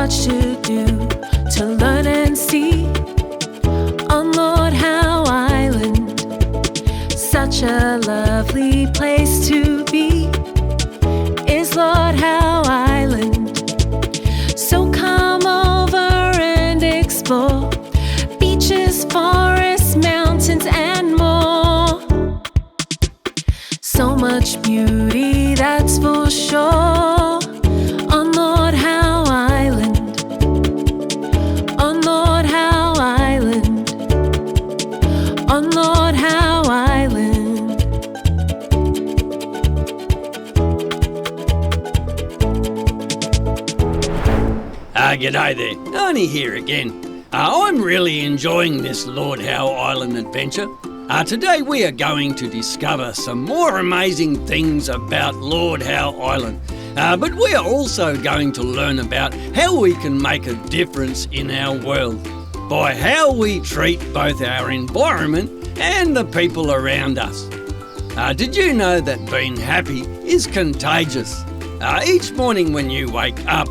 much to do, to learn and see. On Lord Howe Island, such a lovely place to be, is Lord Howe Island. So come over and explore beaches, forests, mountains, and more. So much beauty, that's for sure, on Lord Howe Island. On Lord Howe Island. On Lord Howe Island. G'day there, Arnie here again. I'm really enjoying this Lord Howe Island adventure. Today we are going to discover some more amazing things about Lord Howe Island. But we are also going to learn about how we can make a difference in our world by how we treat both our environment and the people around us. Did you know that being happy is contagious? Each morning when you wake up,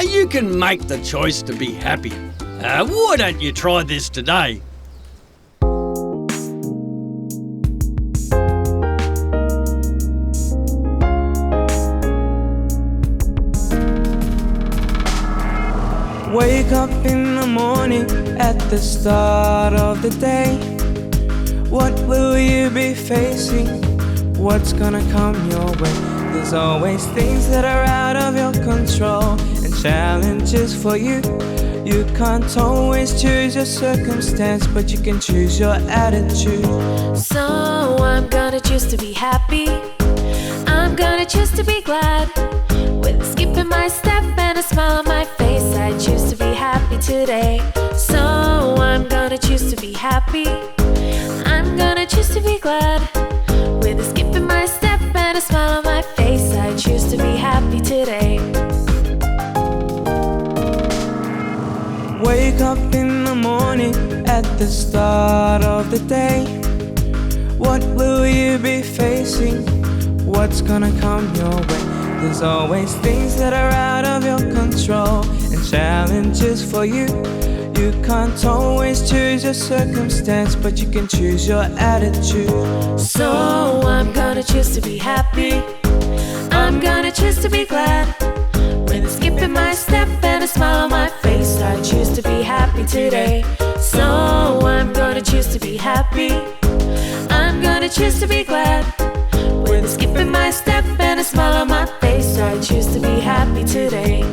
you can make the choice to be happy. Why don't you try this today? Wake up in the morning at the start of the day. What will you be facing? What's gonna come your way? There's always things that are out of your control and challenges for you. You can't always choose your circumstance, but you can choose your attitude. So I'm gonna choose to be happy. I'm gonna choose to be glad. With a skip in my step and a smile on my face, I choose to be happy today. So I'm gonna choose to be happy. I'm gonna choose to be glad. With a skip in my step and a smile on my face, I choose to be happy today. Wake up in the morning at the start of the day. What will you be facing? What's gonna come your way? There's always things that are out of your control and challenges for you. You can't always choose your circumstance, but you can choose your attitude. So I'm gonna choose to be happy. I'm gonna choose to be glad. With a skip in my step and a smile on my face, I choose to be happy today. So I'm gonna choose to be happy. I'm gonna choose to be glad. With a skip in my step and a smile on my face, I choose to be happy today.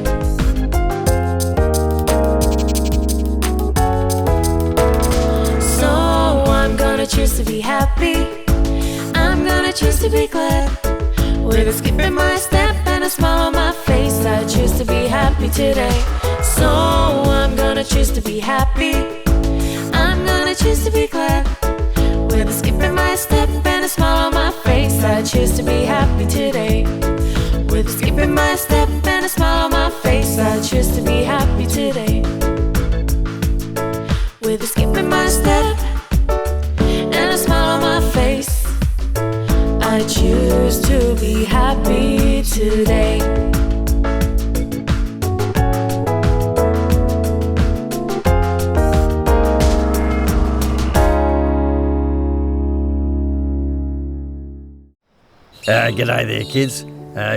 So I'm gonna choose to be happy. I'm gonna choose to be glad. With a skip in my step and a smile on my face, I choose to be happy today. So I'm gonna choose to be happy. I'm gonna choose to be glad. With a skip in my step and a smile on my face, I choose to be happy today. With a skip in my step and a smile on my face, I choose to be happy today. With a skip in my step and a smile on my face, I choose to be happy today. G'day there, kids.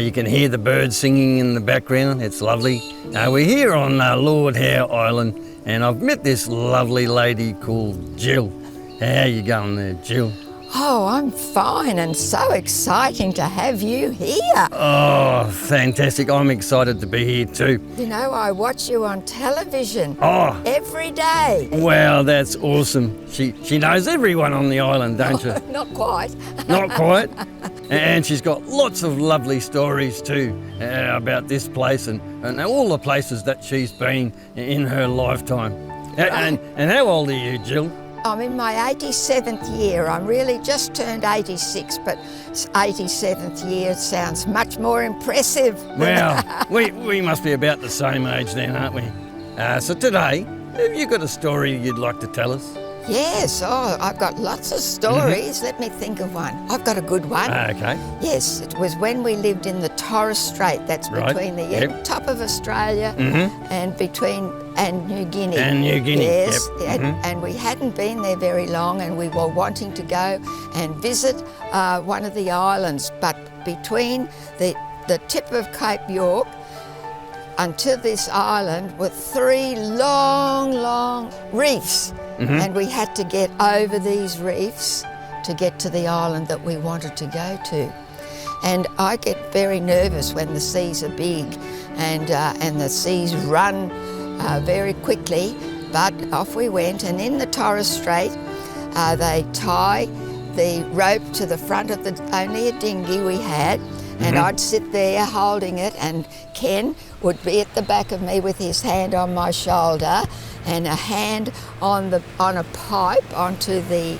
You can hear the birds singing in the background. It's lovely. We're here on Lord Howe Island, and I've met this lovely lady called Jill. How you going there, Jill? Oh, I'm fine, and so exciting to have you here. Oh, fantastic. I'm excited to be here too. You know, I watch you on television every day. Wow, that's awesome. She knows everyone on the island, don't you? Not quite. Not quite. And she's got lots of lovely stories too about this place and all the places that she's been in her lifetime. Right. And how old are you, Jill? I'm in my 87th year. I'm really just turned 86, but 87th year sounds much more impressive. Well, we must be about the same age then, aren't we? So today, have you got a story you'd like to tell us? Yes, oh, I've got lots of stories. Let me think of one. I've got a good one. Okay. Yes, it was when we lived in the Torres Strait. That's Right. between the top of Australia and New Guinea. And New Guinea, Yes, yep. and we hadn't been there very long, and we were wanting to go and visit one of the islands. But between the tip of Cape York until this island were 3 long reefs. And we had to get over these reefs to get to the island that we wanted to go to. And I get very nervous when the seas are big and the seas run very quickly, but off we went. And in the Torres Strait, they tie the rope to the front of only a dinghy we had, and I'd sit there holding it, and Ken would be at the back of me with his hand on my shoulder and a hand on a pipe onto the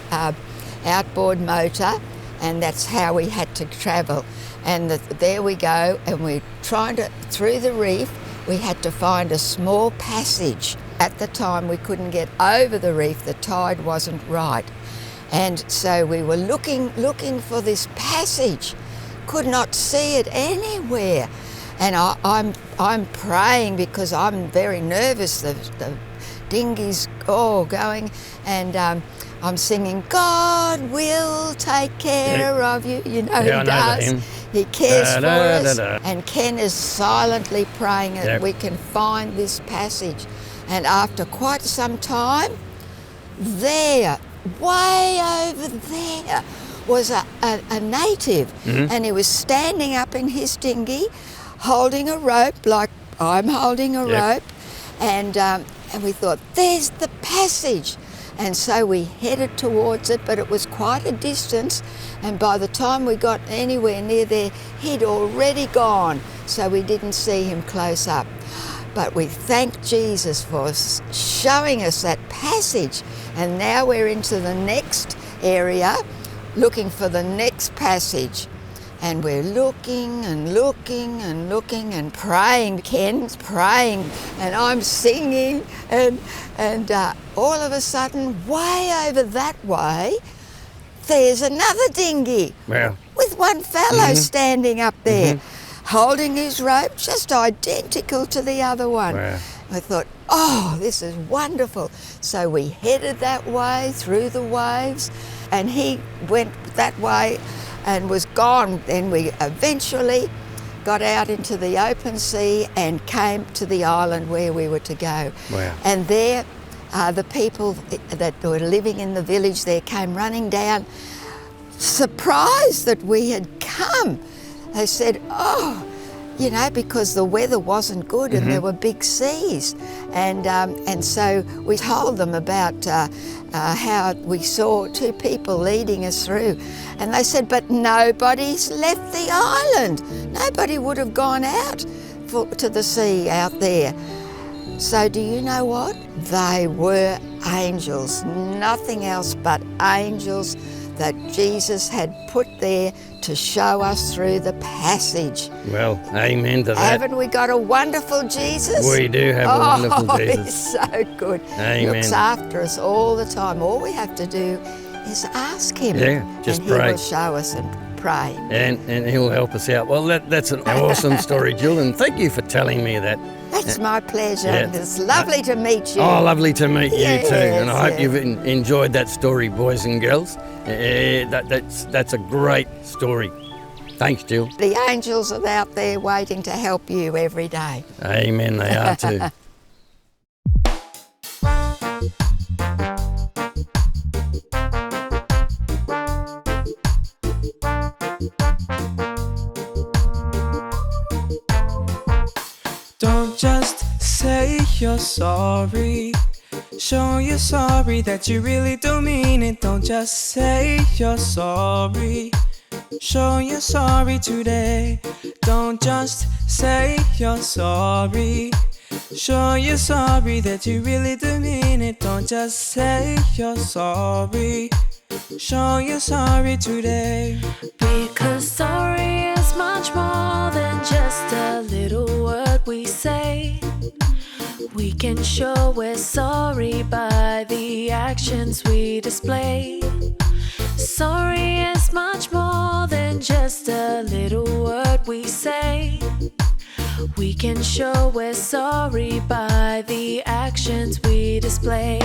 outboard motor, and that's how we had to travel. And there we go, and we're trying to, through the reef, we had to find a small passage. At the time we couldn't get over the reef, the tide wasn't right. And so we were looking for this passage, could not see it anywhere. And I'm praying because I'm very nervous. The dinghy's going, and I'm singing, God will take care of you. You know, Yeah, he does. He cares for us. And Ken is silently praying that we can find this passage. And after quite some time, there, way over there, was a native, and he was standing up in his dinghy, holding a rope like I'm holding a rope, and we thought, there's the passage. And so we headed towards it, but it was quite a distance, and by the time we got anywhere near there, he'd already gone, so we didn't see him close up. But we thank Jesus for showing us that passage, and now we're into the next area, looking for the next passage. And we're looking and looking and looking and praying. Ken's praying and I'm singing, and all of a sudden, way over that way, there's another dinghy with one fellow standing up there, holding his rope, just identical to the other one. Wow. I thought, oh, this is wonderful. So we headed that way through the waves, and he went that way and was gone. Then we eventually got out into the open sea and came to the island where we were to go. Wow. And there, the people that were living in the village there came running down, surprised that we had come. They said, oh, you know, because the weather wasn't good and there were big seas. And so we told them about how we saw 2 people leading us through. And they said, but nobody's left the island. Nobody would have gone out to the sea out there. So do you know what? They were angels, nothing else but angels that Jesus had put there to show us through the passage. Well, amen to that. Haven't we got a wonderful Jesus? We do have a wonderful Jesus. He's so good. Amen. Looks after us all the time. All we have to do is ask him. Yeah, just and pray. He will show us and pray. And he'll help us out. Well, that's an awesome story, Jill, and thank you for telling me that. That's my pleasure. Yeah. And it's lovely to meet you. Oh, lovely to meet you too. And I hope yes. you've enjoyed that story, boys and girls. That's a great story. Thanks, Jill. The angels are out there waiting to help you every day. Amen, they are too. Don't just say you're sorry. Show you're sorry that you really do mean it. Don't just say you're sorry. Show you're sorry today. Don't just say you're sorry. Show you're sorry that you really do mean it. Don't just say you're sorry. Show you're sorry today. Because sorry is much more than just a little word we say. We can show we're sorry by the actions we display. Sorry is much more than just a little word we say. We can show we're sorry by the actions we display.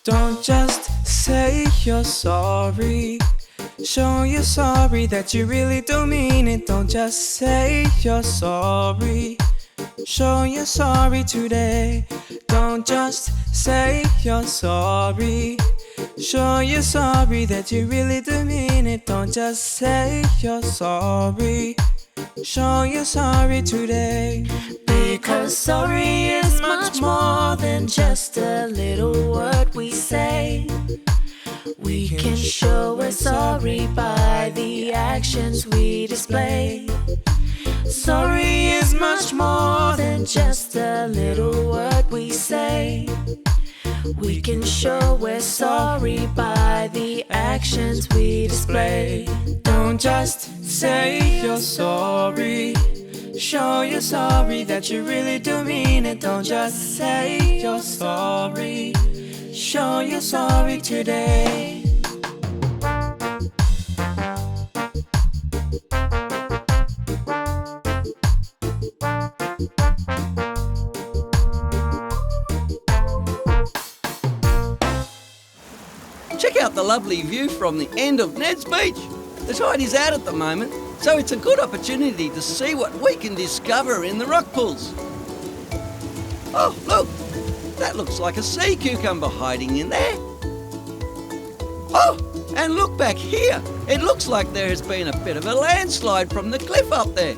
Don't just say you're sorry. Show you're sorry that you really do mean it. Don't just say you're sorry. Show you're sorry today. Don't just say you're sorry. Show you're sorry that you really do mean it. Don't just say you're sorry. Show you're sorry today. Because sorry is much more than just a little word we say. We can show we're sorry by the actions we display. Sorry is much more than just a little word we say. We can show we're sorry by the actions we display. Don't just say you're sorry. Show you're sorry that you really do mean it. Don't just say you're sorry. Show you're sorry today. Check out the lovely view from the end of Ned's Beach. The tide is out at the moment, so it's a good opportunity to see what we can discover in the rock pools. Oh, look! That looks like a sea cucumber hiding in there. Oh, and look back here. It looks like there has been a bit of a landslide from the cliff up there.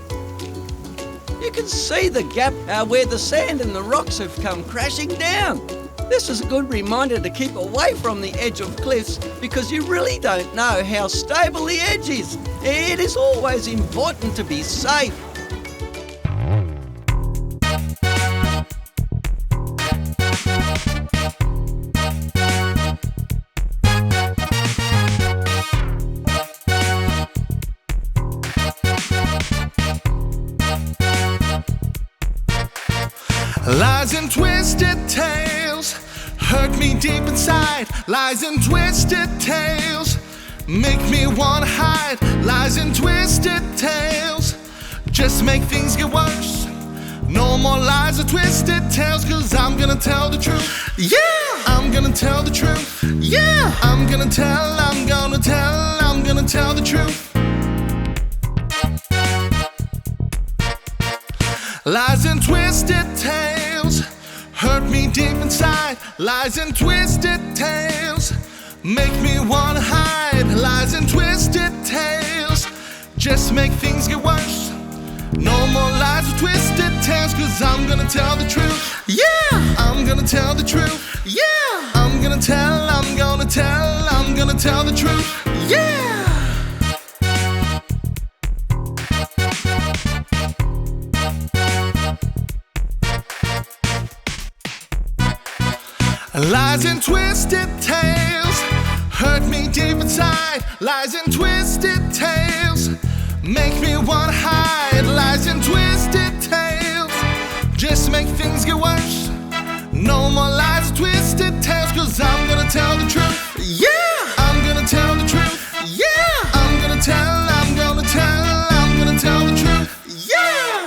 You can see the gap where the sand and the rocks have come crashing down. This is a good reminder to keep away from the edge of cliffs because you really don't know how stable the edge is. It is always important to be safe. Lies and twisted tales hurt me deep inside. Lies and twisted tales make me wanna hide. Lies and twisted tales just make things get worse. No more lies or twisted tales, 'cause I'm gonna tell the truth. Yeah, I'm gonna tell the truth. Yeah, I'm gonna tell the truth. Lies and twisted tales hurt me deep inside. Lies and twisted tales make me wanna hide. Lies and twisted tales just make things get worse. No more lies or twisted tales, 'cause I'm gonna tell the truth. Yeah, I'm gonna tell the truth. Yeah, I'm gonna tell the truth. Yeah. Lies and twisted tales hurt me deep inside. Lies and twisted tales make me wanna hide. Lies and twisted tales just make things get worse. No more lies or twisted tales, 'cause I'm gonna tell the truth. Yeah, I'm gonna tell the truth. Yeah, I'm gonna tell the truth. Yeah.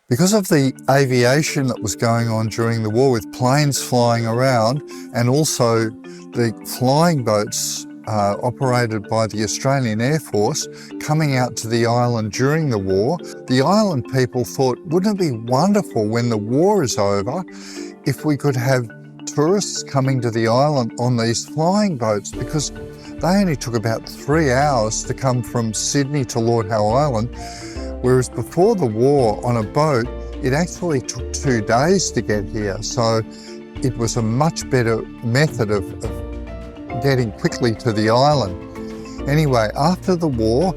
Because of the aviation that was going on during the war, with planes flying around and also the flying boats operated by the Australian Air Force coming out to the island during the war, the island people thought, wouldn't it be wonderful when the war is over if we could have tourists coming to the island on these flying boats, because they only took about 3 hours to come from Sydney to Lord Howe Island, whereas before the war on a boat, it actually took 2 days to get here. So it was a much better method of getting quickly to the island. Anyway, after the war,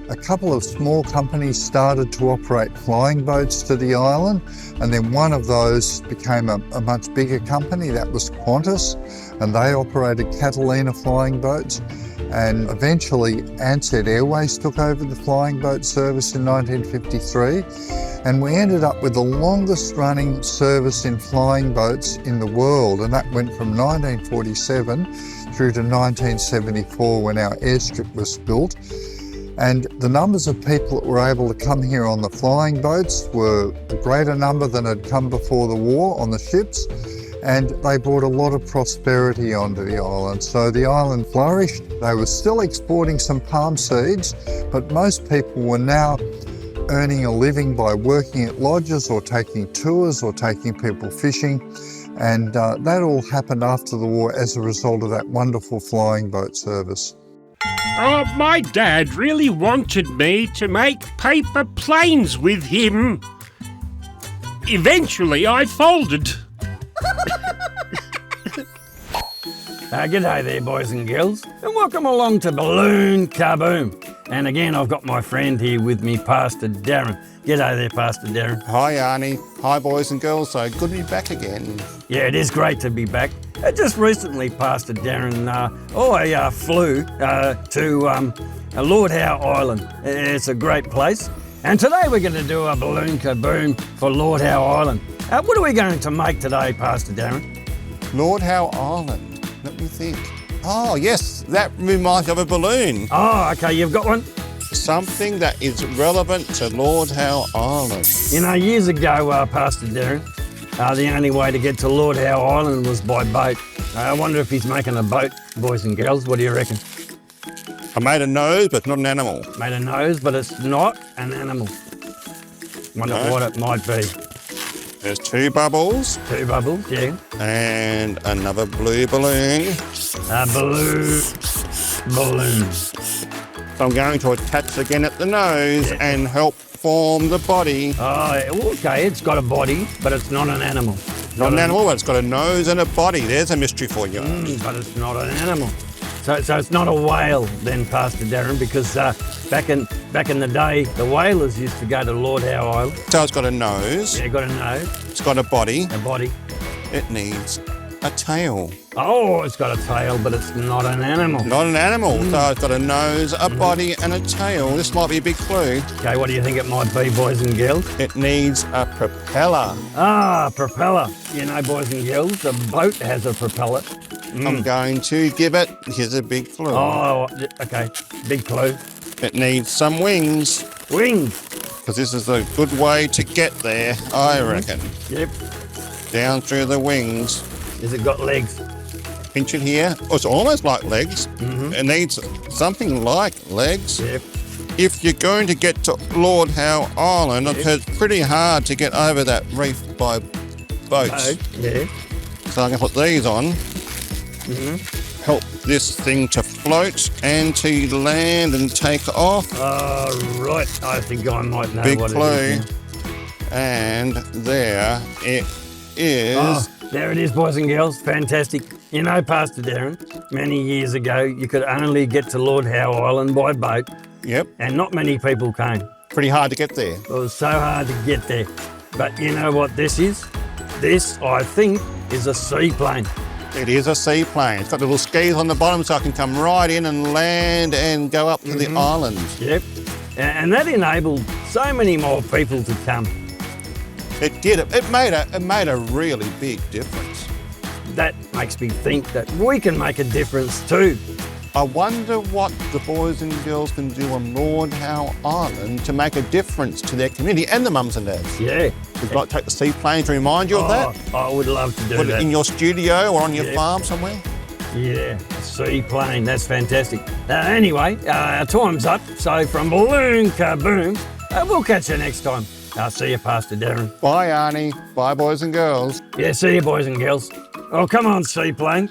a couple of small companies started to operate flying boats to the island, and then one of those became a much bigger company. That was Qantas, and they operated Catalina flying boats. And eventually Ansett Airways took over the flying boat service in 1953, and we ended up with the longest running service in flying boats in the world, and that went from 1947 through to 1974 when our airstrip was built. And the numbers of people that were able to come here on the flying boats were a greater number than had come before the war on the ships, and they brought a lot of prosperity onto the island. So the island flourished. They were still exporting some palm seeds, but most people were now earning a living by working at lodges or taking tours or taking people fishing. And that all happened after the war as a result of that wonderful flying boat service. My dad really wanted me to make paper planes with him. Eventually I folded. G'day there, boys and girls, and welcome along to Balloon Kaboom. And again, I've got my friend here with me, Pastor Daron. G'day there, Pastor Daron. Hi, Arnie. Hi, boys and girls. So good to be back again. Yeah, it is great to be back. Just recently, Pastor Daron, I flew to Lord Howe Island. It's a great place. And today we're going to do a Balloon Kaboom for Lord Howe Island. What are we going to make today, Pastor Daron? Lord Howe Island. Let me think. Oh, yes, that reminds me of a balloon. Oh, okay, you've got one? Something that is relevant to Lord Howe Island. You know, years ago, Pastor Daron, the only way to get to Lord Howe Island was by boat. I wonder if he's making a boat, boys and girls. What do you reckon? I made a nose, but not an animal. Made a nose, but it's not an animal. Wonder what it might be. There's two bubbles. Two bubbles, yeah. And another blue balloon. A blue balloon. So I'm going to attach again at the nose and help form the body. Oh, okay, it's got a body, but it's not an animal. Not an animal, but it's got a nose and a body. There's a mystery for you. But it's not an animal. So it's not a whale then, Pastor Daron, because back in the day, the whalers used to go to Lord Howe Island. So it's got a nose. Yeah, got a nose. It's got a body. A body. It needs a tail. Oh, it's got a tail, but it's not an animal. Not an animal. So it's got a nose, a body and a tail. This might be a big clue. Okay, what do you think it might be, boys and girls? It needs a propeller. Ah, propeller. You know, boys and girls, a boat has a propeller. I'm going to give it, here's a big clue. Oh, okay, big clue. It needs some wings. Wings. Because this is a good way to get there, I reckon. Yep. Down through the wings. Has it got legs? Pinch it here. Oh, it's almost like legs. It needs something like legs. Yep. If you're going to get to Lord Howe Island, it's pretty hard to get over that reef by boats. Yeah. So I'm going to put these on. Help this thing to float and to land and take off. Right. I think I might know Big what clue. it is. And there it is. Oh, there it is, boys and girls. Fantastic. You know, Pastor Daron, many years ago, you could only get to Lord Howe Island by boat, Yep. and not many people came. Pretty hard to get there. It was so hard to get there. But you know what this is? This, I think, is a seaplane. It is a seaplane. It's got little skis on the bottom so I can come right in and land and go up to the island. Yep. And that enabled so many more people to come. It did. It made a really big difference. That makes me think that we can make a difference too. I wonder what the boys and girls can do on Lord Howe Island to make a difference to their community and the mums and dads. Yeah. Would you like to take the seaplane to remind you of that? I would love to do that. In your studio or on your farm somewhere? Yeah, a seaplane, that's fantastic. Anyway, our time's up, so from Balloon Kaboom, we'll catch you next time. I'll see you, Pastor Daron. Bye, Arnie. Bye, boys and girls. Yeah, see you, boys and girls. Oh, come on, seaplane.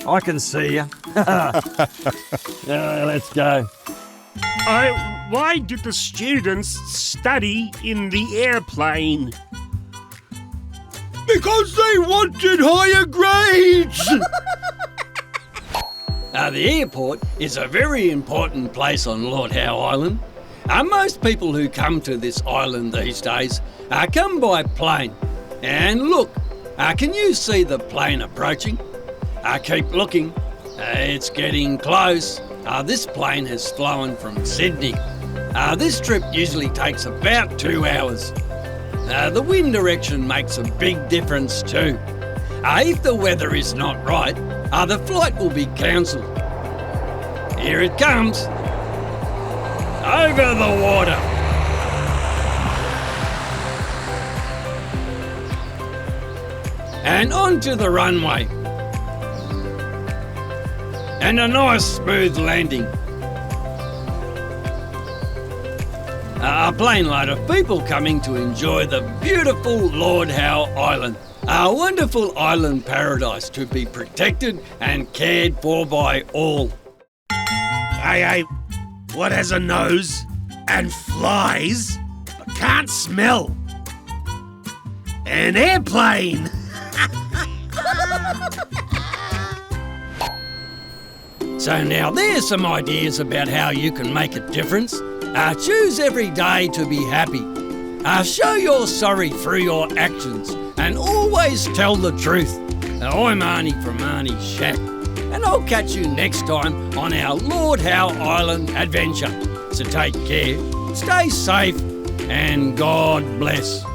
I can see you. Let's go. Why did the students study in the airplane? Because they wanted higher grades! The airport is a very important place on Lord Howe Island. Most people who come to this island these days come by plane. And look, can you see the plane approaching? Keep looking. It's getting close. This plane has flown from Sydney. This trip usually takes about 2 hours. The wind direction makes a big difference too. If the weather is not right, the flight will be cancelled. Here it comes. Over the water. And onto the runway. And a nice smooth landing. A plane load of people coming to enjoy the beautiful Lord Howe Island. A wonderful island paradise to be protected and cared for by all. Hey, what has a nose and flies but can't smell? An airplane! So now there's some ideas about how you can make a difference. Choose every day to be happy. Show you're sorry through your actions and always tell the truth. I'm Arnie from Arnie's Shack, and I'll catch you next time on our Lord Howe Island adventure. So take care, stay safe, and God bless.